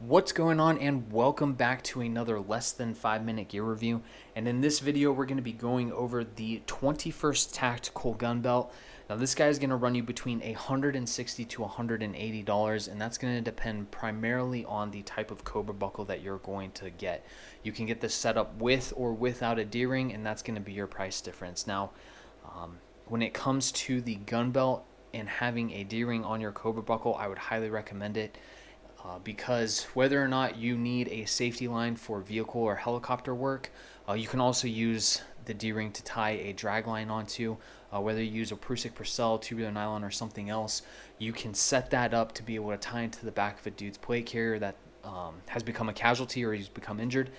What's going on, and welcome back to another less than 5 minute gear review. And in this video we're going to be going over the 21st Tactical Gun Belt. Now this guy is going to run you between $160 to $180, and that's going to depend primarily on the type of Cobra buckle that you're going to get. You can get this set up with or without a D-ring, and that's going to be your price difference. Now when it comes to the gun belt and having a D-ring on your Cobra buckle, I would highly recommend it. Because whether or not you need a safety line for vehicle or helicopter work, you can also use the D-ring to tie a drag line onto. Whether you use a Prusik Purcell, tubular nylon, or something else, you can set that up to be able to tie into the back of a dude's plate carrier that has become a casualty or he's become injured.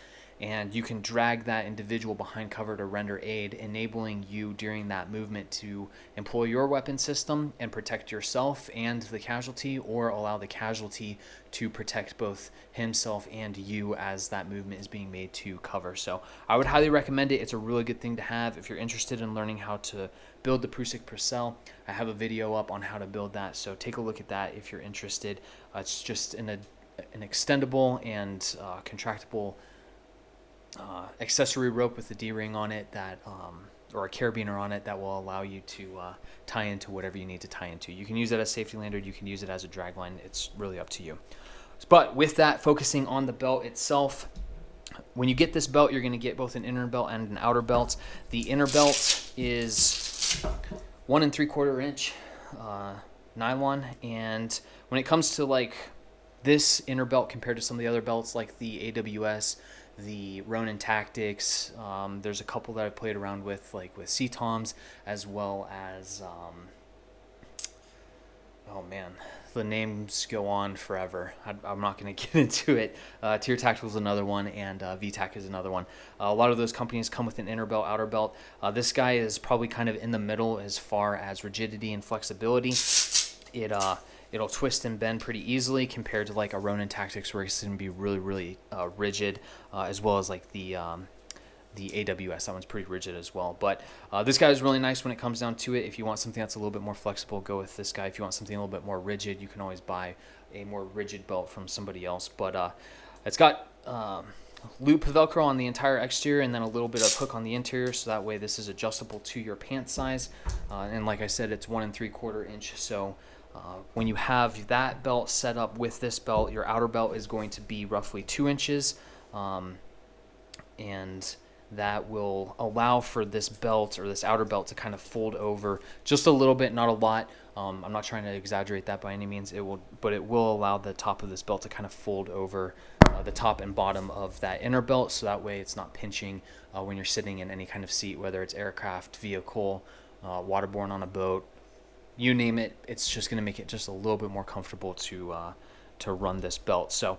And you can drag that individual behind cover to render aid, enabling you during that movement to employ your weapon system and protect yourself and the casualty, or allow the casualty to protect both himself and you as that movement is being made to cover. So I would highly recommend it. It's a really good thing to have if you're interested in learning how to build the Prusik Purcell. I have a video up on how to build that, so take a look at that if you're interested. It's just an extendable and contractible accessory rope with a D-ring on it that or a carabiner on it that will allow you to tie into whatever you need to tie into. You can use it as a safety lanyard, you can use it as a drag line. It's really up to you. But with that, focusing on the belt itself, when you get this belt, you're going to get both an inner belt and an outer belt. The inner belt is 1 3/4 inch nylon, and when it comes to like this inner belt compared to some of the other belts like the AWS, the Ronin Tactics, there's a couple that I played around with, like with CTOMs, as well as oh man, the names go on forever. I'm not going to get into it. Tier Tactical is another one, and VTAC is another one. A lot of those companies come with an inner belt, outer belt. This guy is probably kind of in the middle as far as rigidity and flexibility. It'll twist and bend pretty easily compared to like a Ronin Tactics, where it's going to be really rigid, as well as like the AWS. That one's pretty rigid as well. But this guy is really nice when it comes down to it. If you want something that's a little bit more flexible, go with this guy. If you want something a little bit more rigid, you can always buy a more rigid belt from somebody else. But it's got loop Velcro on the entire exterior, and then a little bit of hook on the interior, so that way this is adjustable to your pant size. And like I said, it's 1 3/4 inch. So when you have that belt set up with this belt, your outer belt is going to be roughly 2 inches, and that will allow for this belt or this outer belt to kind of fold over just a little bit, not a lot. I'm not trying to exaggerate that by any means. But it will allow the top of this belt to kind of fold over the top and bottom of that inner belt, so that way it's not pinching when you're sitting in any kind of seat, whether it's aircraft, vehicle, waterborne on a boat, you name it. It's just going to make it just a little bit more comfortable to run this belt. So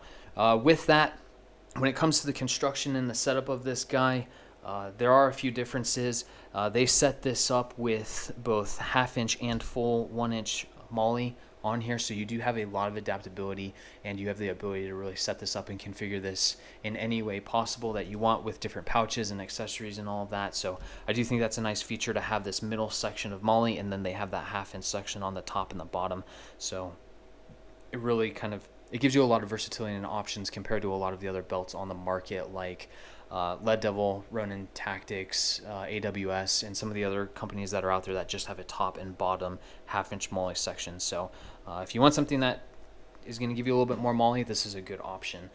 with that, when it comes to the construction and the setup of this guy, there are a few differences. They set this up with both 1/2 inch and full 1 inch MOLLE on here, so you do have a lot of adaptability, and you have the ability to really set this up and configure this in any way possible that you want, with different pouches and accessories and all of that. So I do think that's a nice feature to have this middle section of MOLLE, and then they have that 1/2 inch section on the top and the bottom. So it really it gives you a lot of versatility and options compared to a lot of the other belts on the market, like Lead Devil, Ronin Tactics, AWS, and some of the other companies that are out there that just have a top and bottom 1/2 inch MOLLE section. So if you want something that is going to give you a little bit more MOLLE, this is a good option.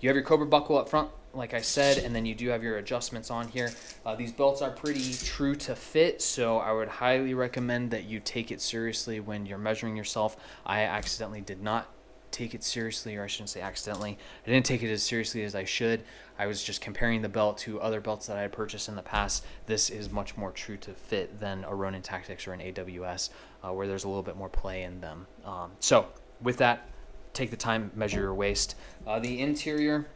You have your Cobra buckle up front, like I said, and then you do have your adjustments on here. These belts are pretty true to fit, so I would highly recommend that you take it seriously when you're measuring yourself. I accidentally did not take it seriously, or I shouldn't say accidentally. I didn't take it as seriously as I should. I was just comparing the belt to other belts that I had purchased in the past. This is much more true to fit than a Ronin Tactics or an AWS, where there's a little bit more play in them. So with that, take the time, measure your waist. The interior,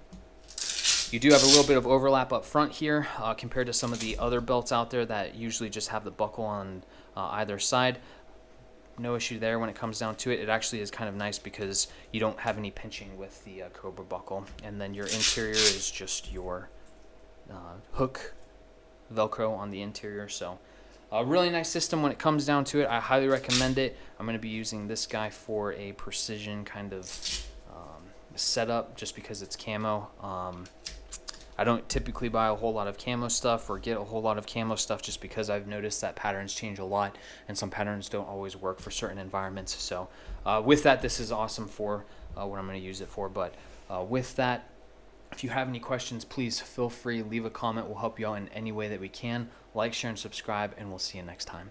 you do have a little bit of overlap up front here compared to some of the other belts out there that usually just have the buckle on either side. No issue there when it comes down to it. It actually is kind of nice because you don't have any pinching with the Cobra buckle. And then your interior is just your hook Velcro on the interior. So a really nice system when it comes down to it. I highly recommend it. I'm going to be using this guy for a precision kind of setup just because it's camo. I don't typically buy a whole lot of camo stuff or get a whole lot of camo stuff just because I've noticed that patterns change a lot and some patterns don't always work for certain environments. So with that, this is awesome for what I'm going to use it for. But with that, if you have any questions, please feel free, leave a comment. We'll help you out in any way that we can. Like, share, and subscribe, and we'll see you next time.